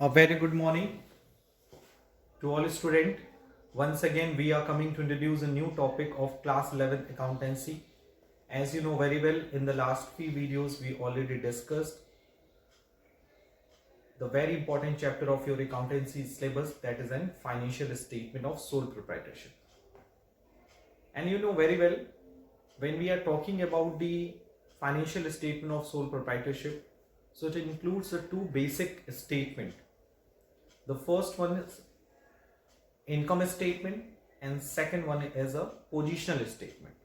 A very good morning to all students. Once again, we are coming to introduce a new topic of class 11 accountancy. As you know very well, in the last few videos, we already discussed the very important chapter of your accountancy syllabus, that is an financial statement of sole proprietorship. And you know very well, when we are talking about the financial statement of sole proprietorship, so it includes the two basic statements. The first one is income statement and second one is a positional statement.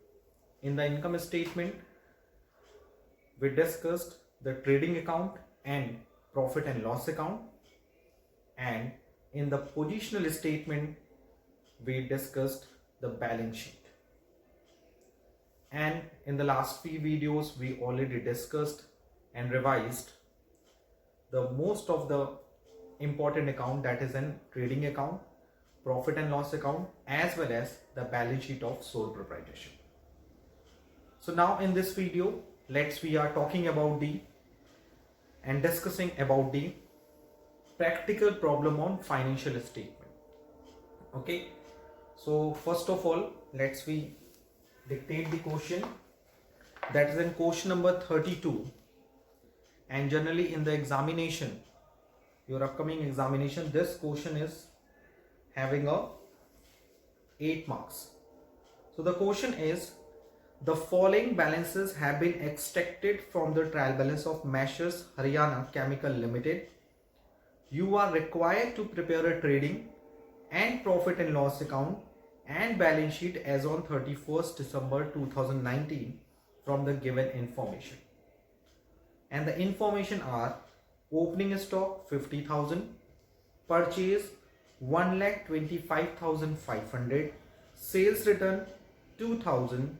In the income statement, we discussed the trading account and profit and loss account, and in the positional statement we discussed the balance sheet. And in the last few videos we already discussed and revised the most of the important account, that is an trading account, profit and loss account, as well as the balance sheet of sole proprietorship. So now in this video, we are talking about and discussing about the practical problem on financial statement. Okay, so first of all, we dictate the question. That is in question number 32, and generally in the examination, your upcoming examination, this question is having a 8 marks. So the question is, the following balances have been extracted from the trial balance of Messrs Haryana Chemical Limited. You are required to prepare a trading and profit and loss account and balance sheet as on 31st December 2019 from the given information. And the information are: opening stock 50,000, purchase 1,25,500, sales return 2,000,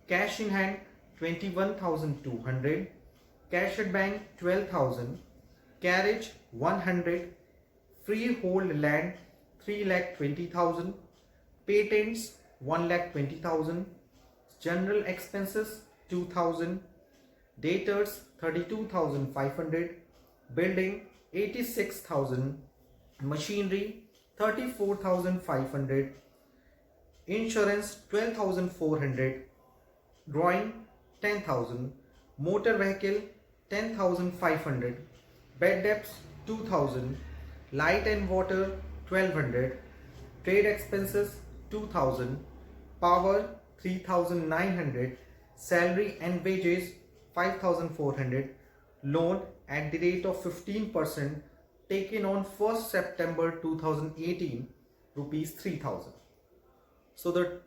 cash in hand 21,200, cash at bank 12,000, carriage 100, freehold land 3,20,000, patents 1,20,000, general expenses 2,000, debtors 32,500, building 86,000, machinery 34,500, insurance 12,400, drawing 10,000, motor vehicle 10,500, bed debts 2,000, light and water 1,200, trade expenses 2,000, power 3,900, salary and wages 5,400, loan at the rate of 15% taken on 1st September 2018, rupees 3,000. So the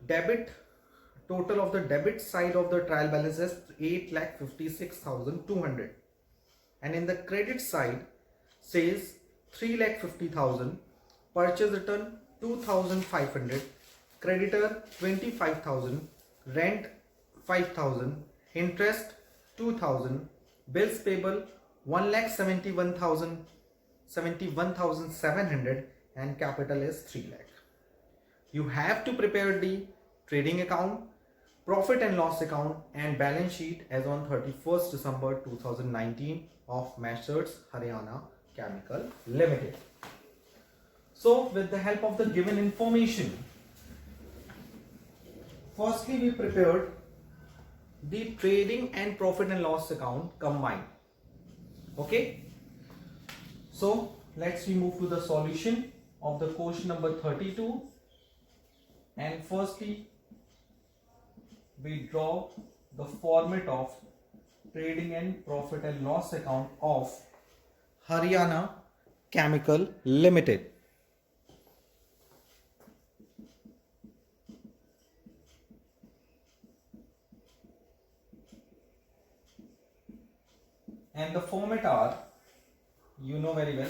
total of the debit side of the trial balance is 8,56,200, and in the credit side says 3,50,000, purchase return 2,500, creditor 25,000, rent 5,000, interest 2,000, bills payable 1,71,700, and capital is 3 lakh. You have to prepare the trading account, profit and loss account and balance sheet as on 31st December 2019 of Messrs Haryana Chemical Limited. So with the help of the given information, firstly we prepared the trading and profit and loss account combined. Okay, so let's move to the solution of the question number 32. And firstly we draw the format of trading and profit and loss account of Haryana Chemical Limited. And the format are, you know very well,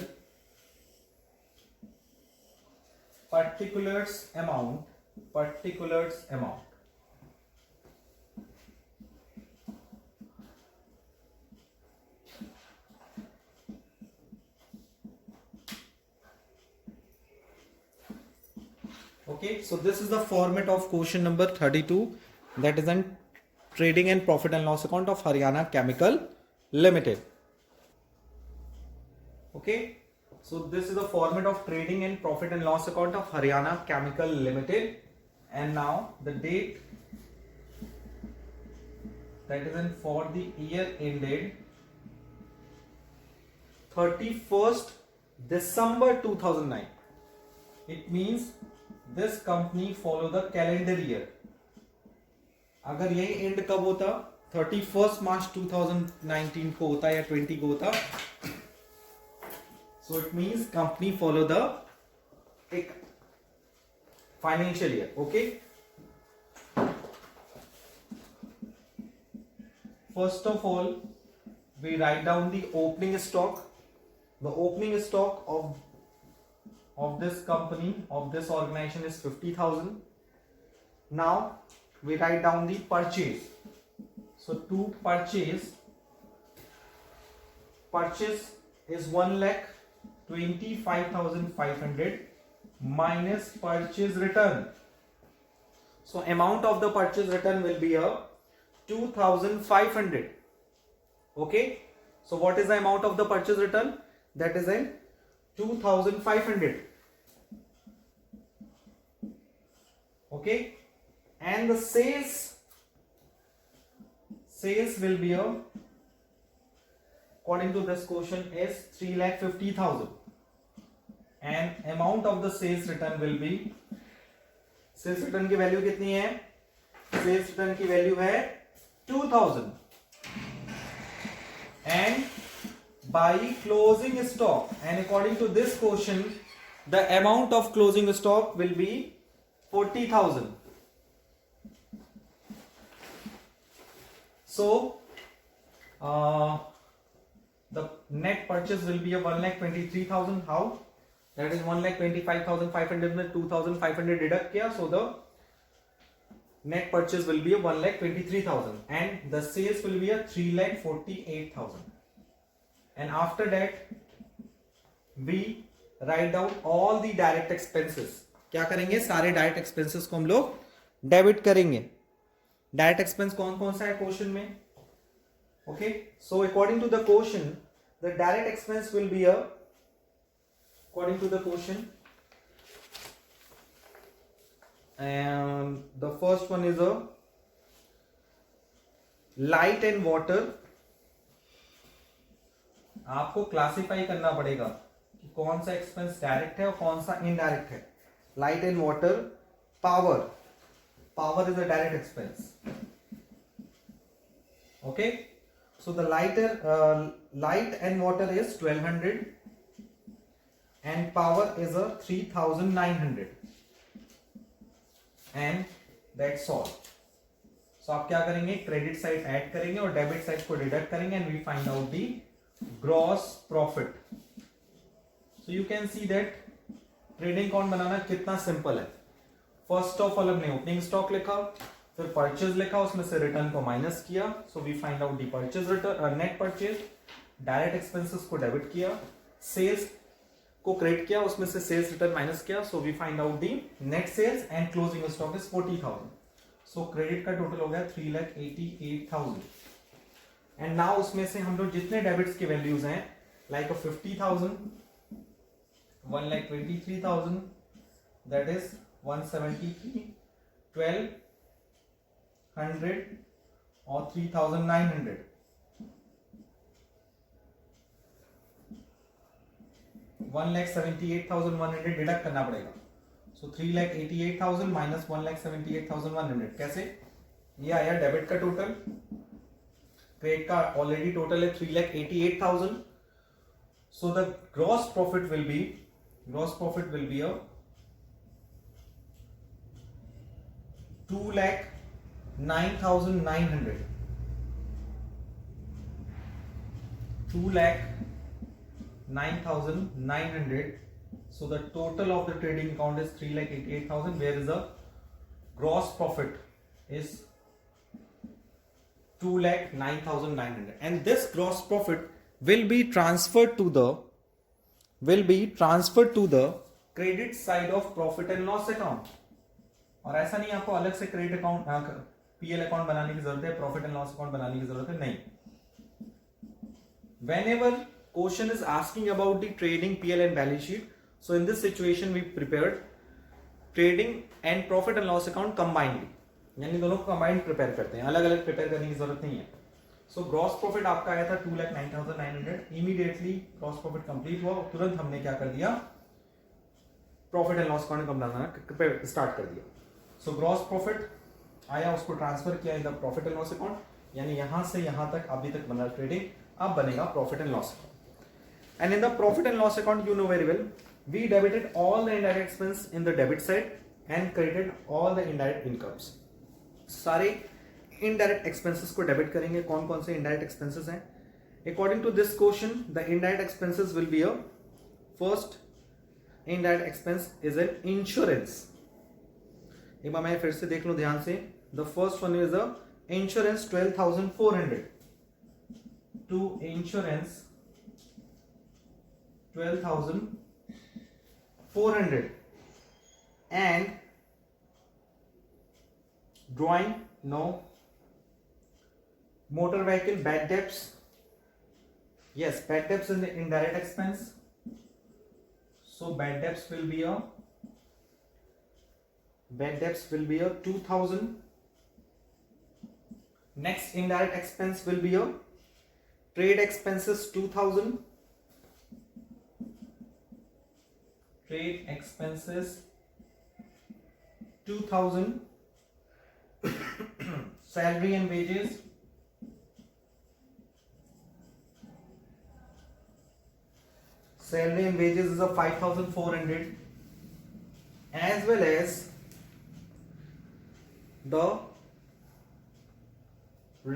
particulars amount. Okay, so this is the format of question number 32, that is an trading and profit and loss account of Haryana Chemical Limited. Okay, So this is the format of trading and profit and loss account of Haryana Chemical Limited. And now the date, that is in for the year ended 31st December 2009. It means this company follow the calendar year. अगर यही end कब होता, 31st March 2019 को होता या 20 को होता, so it means company follow the financial year. Okay. First of all, we write down the opening stock. The opening stock of this company, of this organization is 50,000. Now we write down the purchase. So to purchase is 1,25,500 minus purchase return. So amount of the purchase return will be a 2,500. Okay. So what is the amount of the purchase return? That is in 2,500. Okay. And the sales will be a, according to this question, is 3,50,000. And amount of the sales return will be, sales return की value कितनी है? Sales return की value है 2,000. And by closing stock, and according to this question, the amount of closing stock will be 40,000. So the net purchase will be a 1,23,000. How? That is 1,25,500 में 2,500 deduct किया, so the net purchase will be a 1,23,000 and the sales will be a 3,48,000. And after that we write down all the direct expenses. क्या करेंगे? सारे direct expenses को हम लोग debit करेंगे. Direct expense कौन कौन सा है क्वेश्चन में? Okay, so according to the question, the direct expense will be a, according to the question, and the first one is a light and water. आपको क्लासिफाई करना पड़ेगा कि कौन सा एक्सपेंस डायरेक्ट है और कौन सा इनडायरेक्ट है. Light and water, power is a direct expense. Okay, so the light and water is 1,200 and power is a 3,900 and that's all. So आप क्या करेंगे? क्रेडिट साइड ऐड करेंगे और डेबिट साइड को डिडक्ट करेंगे and we find out the gross profit. So you can see that trading account बनाना कितना simple है. फर्स्ट ऑफ ऑल हमने ओपनिंग स्टॉक लिखा, फिर परचेज लिखा, उसमें से रिटर्न को माइनस किया. So we find out the purchase return, net purchase. Direct expenses को डेबिट किया, सेल्स को क्रेडिट किया, उसमें से सेल्स रिटर्न माइनस किया. So we find out the net sales and closing stock is 40,000. So credit का total हो गया 3,88,000. एंड नाउ उसमें से हम लोग जितने डेबिट्स के वैल्यूज हैं, लाइक 50,000, 1,23,000, that is 173, 1,200 और 3,900. 1,78,100 डिडक्ट करना पड़ेगा. सो 3,88,000 माइनस 1,78,100. कैसे? ये आया डेबिट का टोटल. क्रेडिट का ऑलरेडी टोटल है 3,88,000. So the gross profit will be a 2,09,900. 2,09,900. So the total of the trading account is 3,88,000, whereas the gross profit is 2,09,900, and this gross profit will be transferred to the credit side of profit and loss account. और ऐसा नहीं आपको अलग से credit account, PL account बनाने की जरूरत है, प्रॉफिट एंड लॉस अकाउंट बनाने की जरूरत है, नहीं. Whenever question is asking about the trading PL and balance sheet. So in this situation we prepared trading and profit and loss account combinedly, यानी दोनों को combined prepare करते हैं, अलग अलग prepare करने की जरूरत नहीं है. So gross profit आपका आया था 2,09,900. Immediately gross profit complete हुआ, तुरंत हमने क्या कर दिया, profit and loss account banana start कर दिया. सो ग्रॉस प्रॉफिट आया, उसको ट्रांसफर किया इन the profit and loss account, यानी यहां से यहां तक अभी तक बना ट्रेडिंग, अब बनेगा profit and loss account. And in the profit and loss account you know very well we debited all the indirect expense in the debit side and credited all the indirect incomes. सारे indirect expenses को debit करेंगे. कौन कौन से indirect expenses हैं? According to this question the indirect expenses will be a first indirect expense is an insurance. एक बार मैं फिर से देख लूं ध्यान से. The first one is a insurance 12,400. To insurance 12,400 and drawing no. Motor vehicle bad debts, yes, bad debts is the indirect expense. So bad debts will be a 2,000. Next indirect expense will be a trade expenses 2,000. Trade expenses 2,000. Salary and wages. Salary and wages is a 5,400, as well as the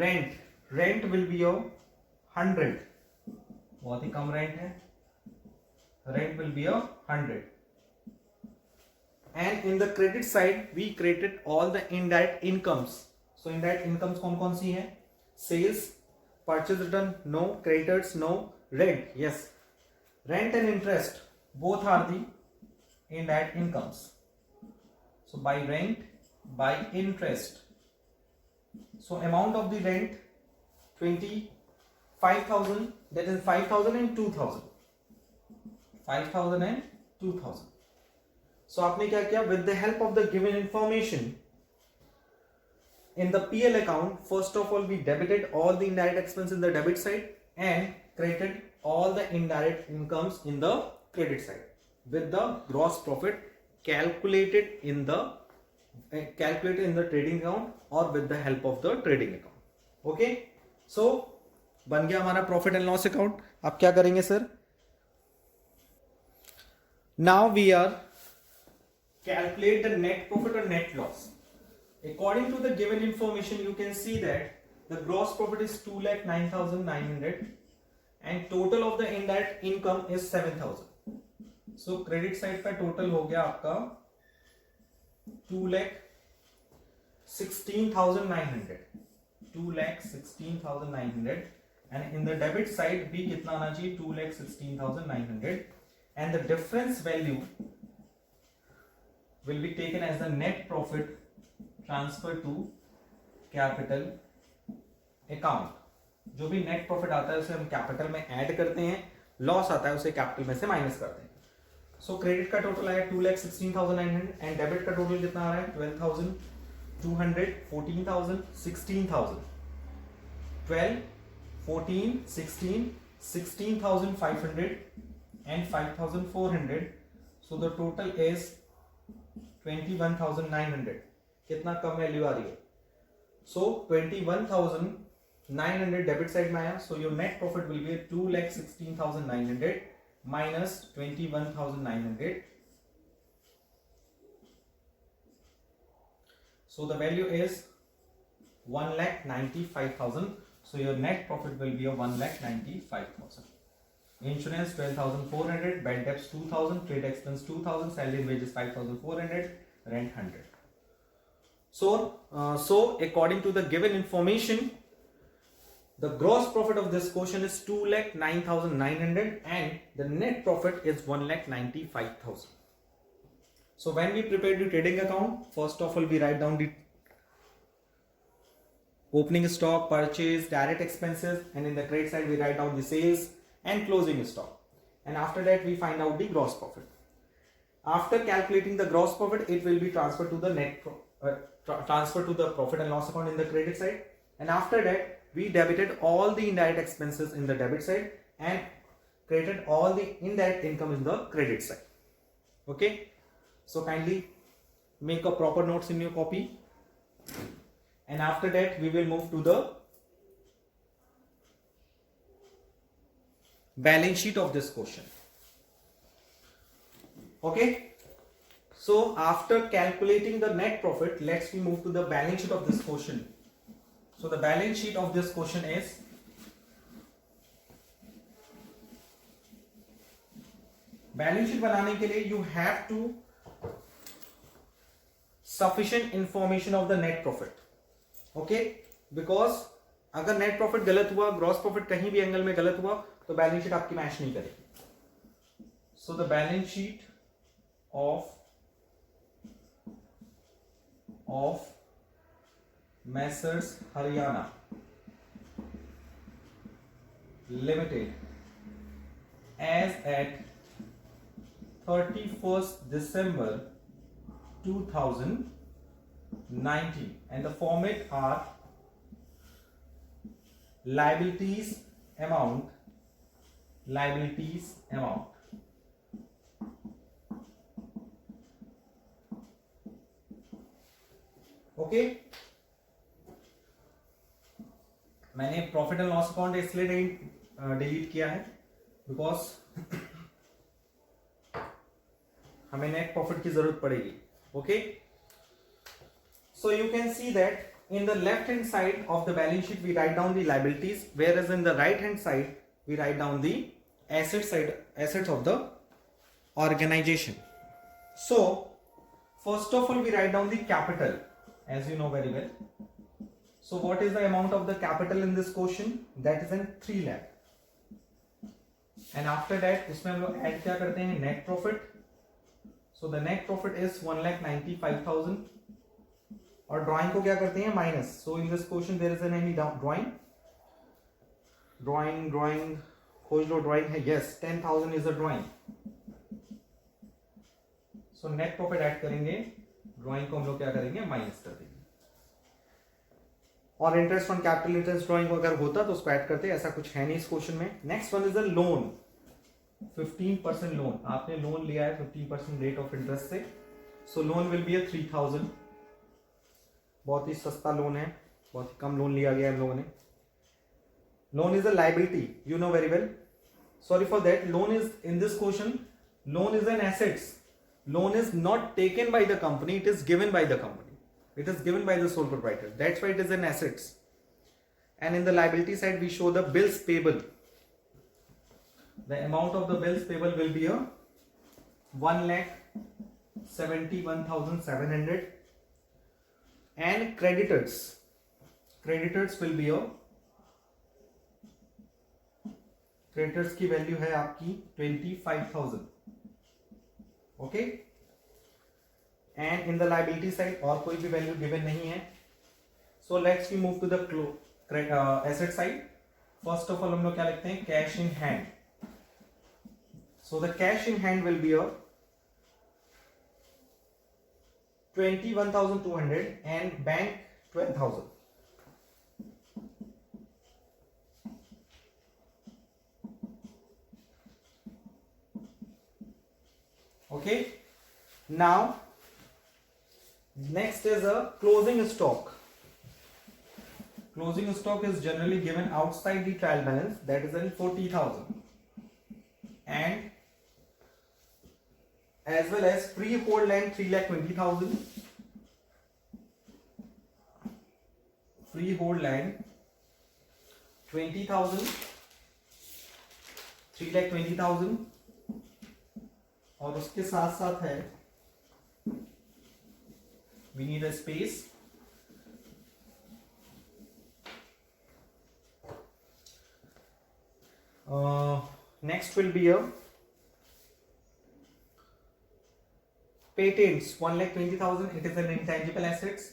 rent. Rent will be a 100. बहुत ही कम rent है. Rent will be a 100. And in the credit side we created all the indirect incomes. So indirect incomes कौन कौन सी हैं? Sales, purchase return, no. Creditors, no. Rent, yes. Rent and interest both are the indirect incomes. So by rent, by interest. So amount of the rent 25,000, that is 5,000 and 2,000. 5,000 and 2,000. So आपने क्या किया? With the help of the given information in the PL account, first of all we debited all the indirect expense in the debit side and credited all the indirect incomes in the credit side with the gross profit calculated in the trading account or with the help of the trading account. Okay, so बन गया हमारा profit and loss account. अब क्या करेंगे sir? Now we are calculate the net profit or net loss. According to the given information you can see that the gross profit is 2,09,900 and total of the indirect income is 7,000. So credit side का total हो गया आपका 2,16,900. 2,16,900 and in the debit side भी कितना आना चाहिए? 2,16,900 and the difference value will be taken as the net profit transfer to capital account. जो भी नेट प्रॉफिट आता है उसे हम कैपिटल में ऐड करते हैं, लॉस आता है उसे कैपिटल में से माइनस करते हैं. सो क्रेडिट का टोटल आया 2,16,900 एंड डेबिट का टोटल कितना आ रहा है? 12,200, 14,000, 16,000. 12, 14, 16, 16,500 and 5,400. So the total is 21,900. कितना कम वैल्यू आ रही है? सो 21,900 डेबिट साइड में आया. So your net profit will be 2,16,900 minus 21,900. So the value is 1,95,000. So your net profit will be a 1,95,000. Insurance 12,400, bad debts 2,000, trade expense 2,000, salary and wages 5,400, rent 100. So according to the given information, the gross profit of this question is 2,09,900 and the net profit is 1,95,000. So when we prepare the trading account, first of all we write down the opening stock, purchase, direct expenses, and in the credit side we write down the sales, and closing stock. And after that we find out the gross profit. After calculating the gross profit, it will be transferred to the transfer to the profit and loss account in the credit side. And after that we debited all the indirect expenses in the debit side and credited all the indirect income in the credit side. Okay, so kindly make a proper notes in your copy. And after that we will move to the balance sheet of this question. Okay, so after calculating the net profit, let's we move to the balance sheet of this question. So the balance sheet of this question is balance sheet बनाने के लिए you have to sufficient information of the net profit. Okay, because अगर net profit गलत हुआ, gross profit कहीं भी angle में गलत हुआ तो बैलेंस शीट आपकी मैच नहीं करेगी. So the balance sheet of Messrs Haryana Limited as at 31st December 2019, and the format are liabilities amount. Okay, मैंने प्रॉफिट एंड लॉस अकाउंट इसलिए डिलीट किया है बिकॉज हमें नेट प्रॉफिट की जरूरत पड़ेगी. Okay, so you can see that in the left hand side of the balance sheet we write down the liabilities, whereas in the right hand side we write down the assets of the organization. So first of all we write down the capital, as you know very well. So what is the amount of the capital in this question? That is in 3 lakh. And after that उसमें हम लोग add क्या करते हैं? Net profit. So the net profit is 1,95,000. और drawing को क्या करते हैं? Minus. So in this question there is an any drawing खोज लो. ड्राइंग है, yes, 10,000 is a drawing. So net profit add करेंगे, ड्राइंग को हम लोग क्या करेंगे? माइनस कर देंगे. और interest on capital interest drawing अगर होता तो उसको ऐड करते, ऐसा कुछ है नहीं इस क्वेश्चन में. Next one is a loan. 15% loan. आपने लोन लिया है 15% रेट ऑफ इंटरेस्ट से. सो लोन विल बी 3,000. बहुत ही सस्ता लोन है, बहुत ही कम लोन लिया गया है हम लोगों ने. Loan is a liability, you know very well. Sorry for that. Loan is in this question, loan is an assets. Loan is not taken by the company, it is given by the company. It is given by the sole proprietor. That's why it is an assets. And in the liability side, we show the bills payable. The amount of the bills payable will be 1,71,700. And creditors will be creditors की value है आपकी 25,000. Okay. And in the liability side और कोई भी value given नहीं है. So let's we move to the asset side. First of all हम लोग क्या लिखते हैं? Cash in hand. So the cash in hand will be 21,200 and bank 12,000. Okay. Now next is a closing stock. Closing stock is generally given outside the trial balance, that is in 40,000, and as well as freehold land 3,20,000. Freehold land 20,000, 3,20,000. और उसके साथ साथ है we need a space. Next will be a patents 1,20,000. It is an intangible assets,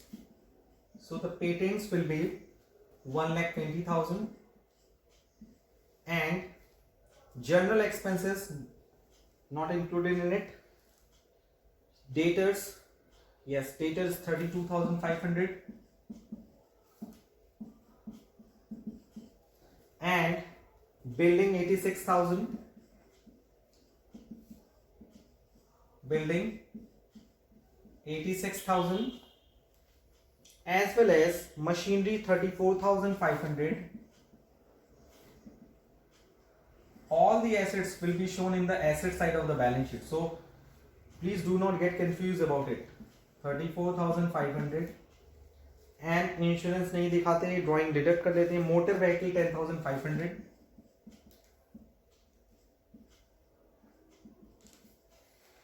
so the patents will be 1,20,000, and General expenses not included in it. Debtors, yes, debtors 32,500, and building 86,000, building 86,000, as well as machinery 34,500. All the assets will be shown in the asset side of the balance sheet, so please do not get confused about it. 34,500 and insurance नहीं दिखाते, drawing deduct कर लेते हैं. Motor vehicle 10,500,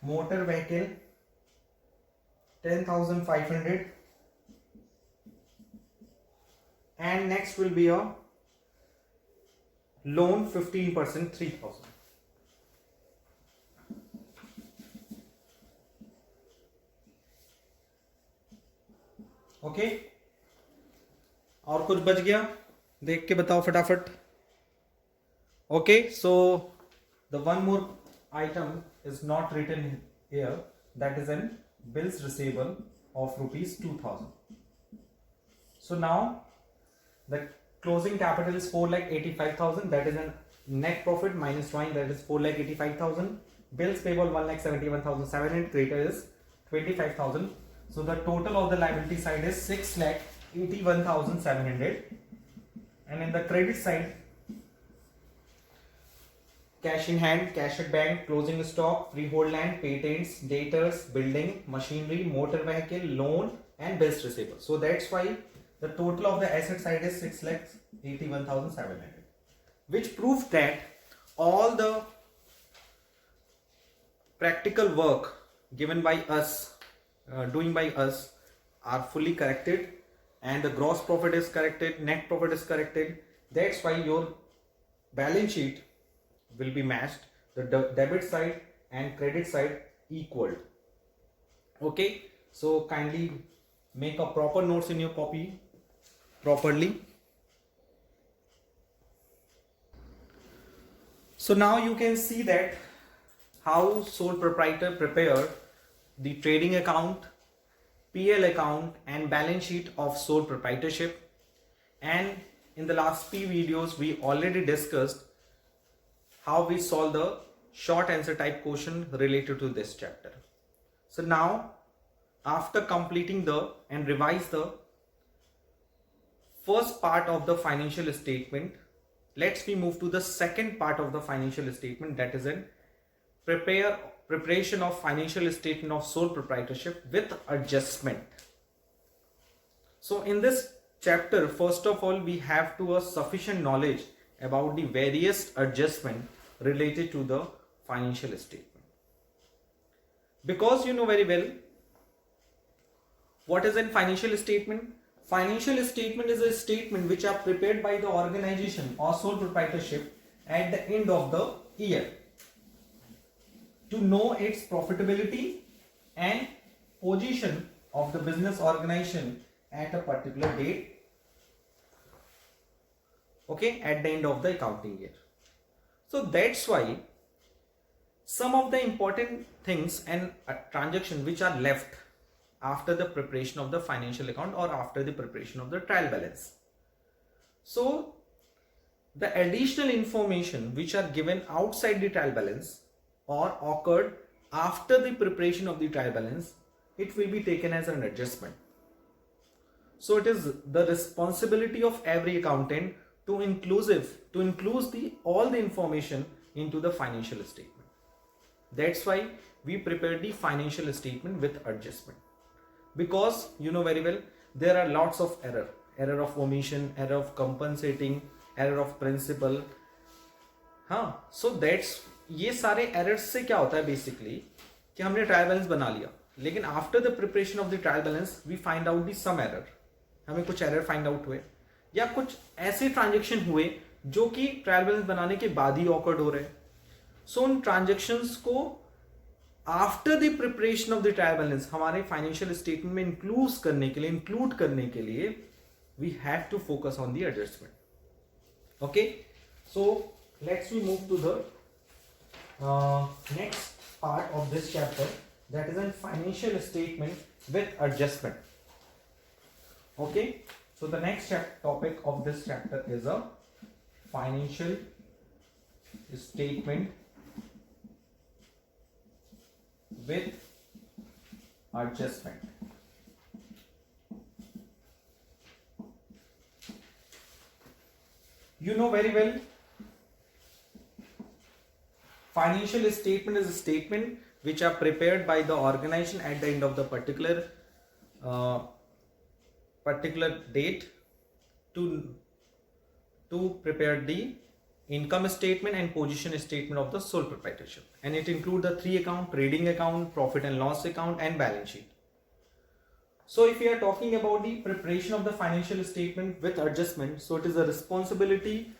motor vehicle 10,500, and next will be a loan 15%, 3,000. Okay, और कुछ बच गया देख के बताओ फटाफट. Okay, so the one more item is not written here, that is an bills receivable of rupees 2,000. So now the closing capital is 4,85,000, that is a net profit minus drawing, that is 4,85,000. Bills payable 1,71,700, creditor is 25,000. So the total of the liability side is 6,81,700, and in the credit side, cash in hand, cash at bank, closing stock, freehold land, patents, debtors, building, machinery, motor vehicle, loan, and bills receivable. So that's why the total of the asset side is 6,81,700, which proves that all the practical work given by us, doing by us, are fully corrected, and the gross profit is corrected, net profit is corrected. That's why your balance sheet will be matched, the debit side and credit side equal. Okay, so kindly make a proper notes in your copy properly. So now you can see that how sole proprietor prepare the trading account, PL account, and balance sheet of sole proprietorship. And in the last few videos we already discussed how we solve the short answer type question related to this chapter. So now, after completing and revise the first part of the financial statement, let's we move to the second part of the financial statement, that is in preparation of financial statement of sole proprietorship with adjustment. So in this chapter, first of all, we have to a sufficient knowledge about the various adjustment related to the financial statement, because you know very well what is a financial statement. Financial statement is a statement which are prepared by the organization or sole proprietorship at the end of the year to know its profitability and position of the business organization at a particular date, okay, at the end of the accounting year. So that's why some of the important things and transactions which are left after the preparation of the financial account or after the preparation of the trial balance. So the additional information which are given outside the trial balance or occurred after the preparation of the trial balance, it will be taken as an adjustment. So it is the responsibility of every accountant to include all the information into the financial statement. That's why we prepare the financial statement with adjustment, because you know very well there are lots of error of omission, error of compensating, error of principal. So that's ये सारे errors से क्या होता है basically कि हमने trial balance बना लिया, लेकिन after the preparation of the trial balance we find out the some error, हमें कुछ एरर फाइंड आउट हुए या कुछ ऐसे ट्रांजेक्शन हुए जो कि ट्रायल बैलेंस बनाने के बाद ही ऑकर्ड हो रहे हैं. सो उन ट्रांजेक्शन्स को after the preparation of the trial balance हमारे फाइनेंशियल स्टेटमेंट में इंक्लूड करने के लिए we have to focus on the adjustment. Okay, so let's we move to the next part of this chapter, that is a financial statement with adjustment. Okay, so the next topic of this chapter is a financial statement with adjustment. You know very well, financial statement is a statement which are prepared by the organization at the end of the particular date to prepare the income statement and position statement of the sole proprietorship, and it includes the three account: trading account, profit and loss account, and balance sheet. So if we are talking about the preparation of the financial statement with adjustment, so it is a responsibility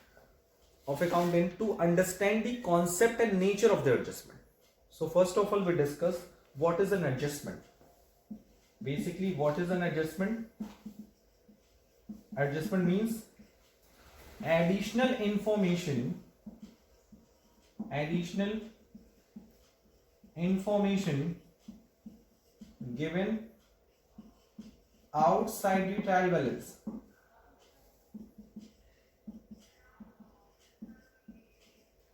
of accountant to understand the concept and nature of the adjustment. So first of all, we discuss what is an adjustment. Basically, what is an adjustment? Adjustment means additional information given outside the trial balance.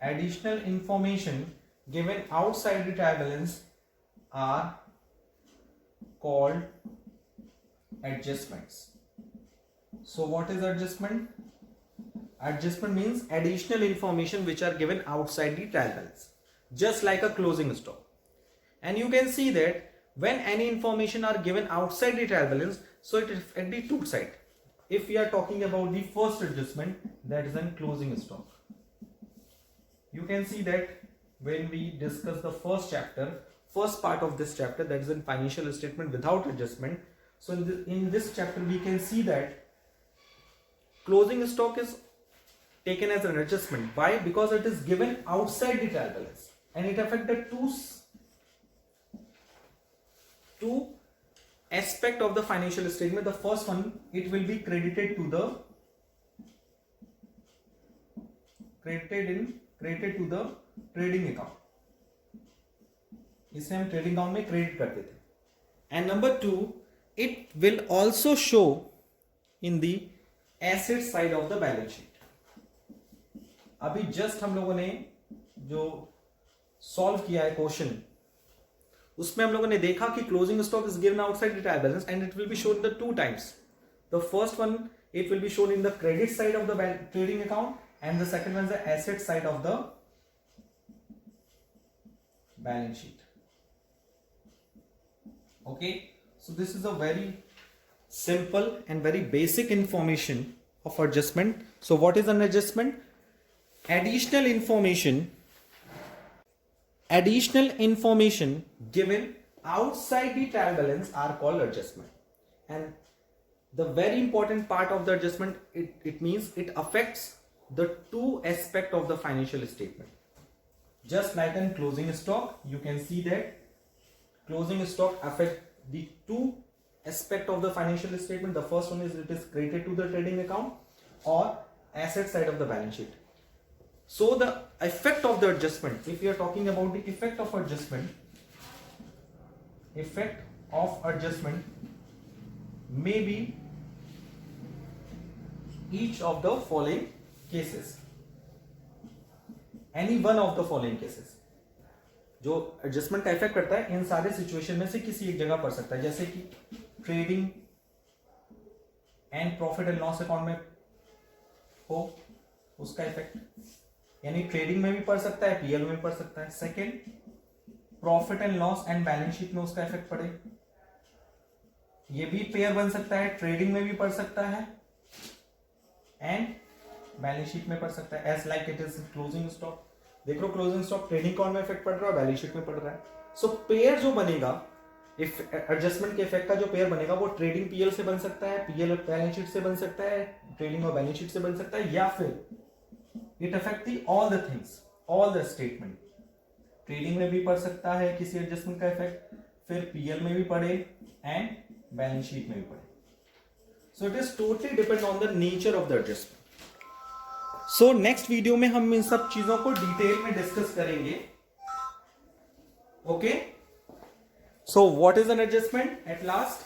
Additional information given outside the trial balance are called adjustments. So what is adjustment? Adjustment means additional information which are given outside the trial balance, just like a closing stock. And you can see that when any information are given outside the trial balance, so it is at the two side. If we are talking about the first adjustment, that is in closing stock. You can see that when we discuss the first part of this chapter, that is in financial statement without adjustment. So in this chapter we can see that closing stock is taken as an adjustment. Why? Because it is given outside the trial balance and it affects the two aspect of the financial statement. The first one, it will be credited to the trading account, इसे हम trading account में credit करते थे. And number 2, it will also show in the asset side of the balance sheet. अभी just हम लोगों ने जो सॉल्व किया है क्वेश्चन, उसमें हम लोगों ने देखा कि closing stock is given outside the trial balance and it will be shown the two times. The first one, it will be shown in the credit side of the trading account, and the second one is the asset side of the balance sheet. Okay, so this is a very simple and very basic information of adjustment. So what is an adjustment? Additional information given outside the trial balance are called adjustment. And the very important part of the adjustment, it means it affects the two aspect of the financial statement. Just like in closing stock, you can see that closing stock affect the two aspect of the financial statement. The first one is it is credited to the trading account or asset side of the balance sheet. So the effect of the adjustment, if we are talking about the effect of adjustment may be each of the following cases, any one of the following cases. जो adjustment का effect करता है इन सारे situation में से किसी एक जगह पड़ सकता है, जैसे कि trading and profit and loss account में हो उसका इफेक्ट, यानी ट्रेडिंग में भी पड़ सकता है, पीएल में भी पड़ सकता है. Second, profit and loss and balance sheet में उसका इफेक्ट पड़े, ये भी पेयर बन सकता है, ट्रेडिंग में भी पड़ सकता है एंड बैलेंस शीट में पड़ सकता है. As like it is closing stock. देख लो क्लोजिंग स्टॉक ट्रेडिंग अकाउंट में इफेक्ट पड़ रहा है, बैलेंस शीट में पड़ रहा है. सो पेयर जो बनेगा, इफ एडजस्टमेट के इफेक्ट का जो पेयर बनेगा वो ट्रेडिंग पीएल से बन सकता है, पीएल बैलेंस शीट से बन सकता है, ट्रेडिंग और बैलेंस शीट से बन सकता है, या फिर it affect the all the things, all the statement. Trading में भी पड़ सकता है किसी एडजस्टमेंट का इफेक्ट, फिर पीएल में भी पड़े एंड बैलेंस शीट में भी पड़े. So it is totally depend on the nature of the adjustment. So next video में हम इन सब चीजों को डिटेल में डिस्कस करेंगे Okay. So what is an adjustment at last?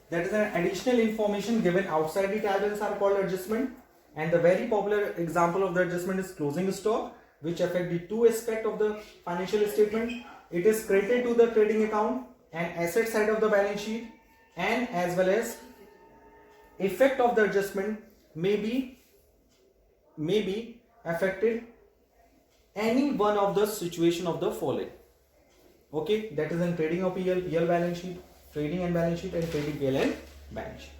That is an additional information given outside the tables are called adjustment. And the very popular example of the adjustment is closing stock, which affect the two aspects of the financial statement. It is credited to the trading account and asset side of the balance sheet, and as well as effect of the adjustment may be affected any one of the situation of the following. Okay, that is in trading of PL balance sheet, trading and balance sheet, and trading PL and balance sheet.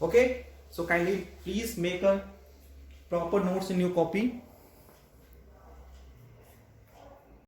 Okay, so kindly please make a proper notes in your copy.